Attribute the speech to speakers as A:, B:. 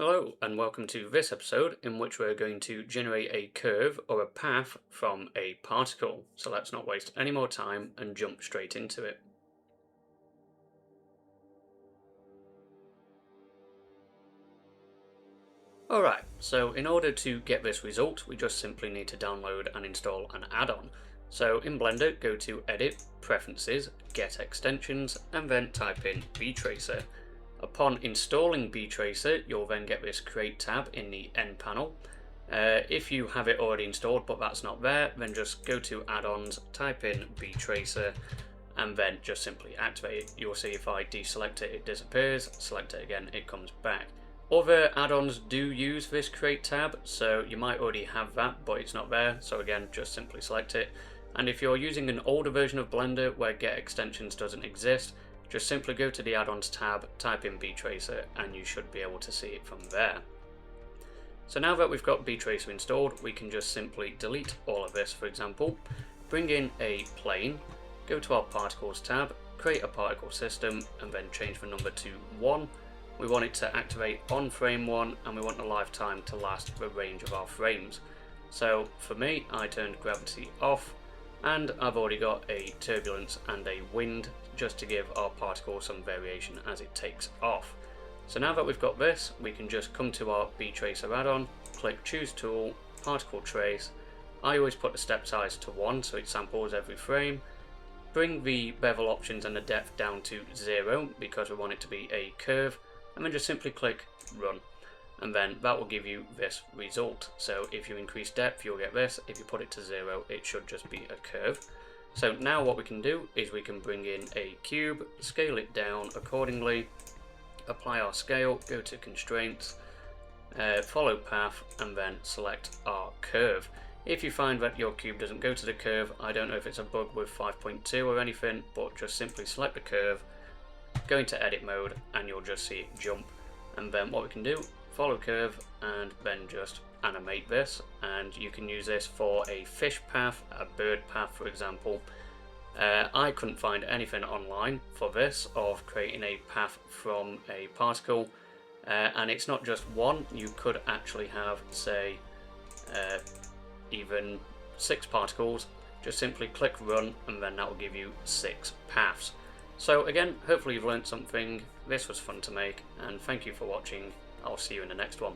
A: Hello and welcome to this episode in which we're going to generate a curve or a path from a particle. So let's not waste any more time and jump straight into it. Alright, so in order to get this result we just simply need to download and install an add-on. So in Blender go to Edit, Preferences, Get Extensions and then type in btracer. Upon installing btracer, you'll then get this Create tab in the N panel. If you have it already installed but that's not there, then just go to Add-ons, type in btracer, and then just simply activate it. You'll see if I deselect it, it disappears. Select it again, it comes back. Other add-ons do use this Create tab, so you might already have that, but it's not there. So again, just simply select it. And if you're using an older version of Blender where Get Extensions doesn't exist, just simply go to the Add-ons tab, type in btracer, and you should be able to see it from there. So now that we've got btracer installed, we can just simply delete all of this, for example, bring in a plane, go to our Particles tab, create a particle system, and then change the number to 1. We want it to activate on frame 1, and we want the lifetime to last the range of our frames. So for me, I turned gravity off, and I've already got a turbulence and a wind just to give our particle some variation as it takes off. So now that we've got this, we can just come to our btracer add-on, click Choose Tool, Particle Trace. I always put the step size to 1 so it samples every frame. Bring the bevel options and the depth down to 0 because we want it to be a curve, and then just simply click Run. And then that will give you this result. So if you increase depth, you'll get this. If you put it to 0, it should just be a curve. So now what we can do is we can bring in a cube, scale it down accordingly, apply our scale, go to Constraints, follow Path, and then select our curve. If you find that your cube doesn't go to the curve, I don't know if it's a bug with 5.2 or anything, but just simply select the curve, go into edit mode, and you'll just see it jump. And then what we can do, follow curve, and then just animate this, and you can use this for a fish path, a bird path for example. I couldn't find anything online for this of creating a path from a particle, and it's not just one, you could actually have say even 6 particles. Just simply click run and then that will give you 6 paths. So again, hopefully you've learned something. This was fun to make, and thank you for watching. I'll see you in the next one.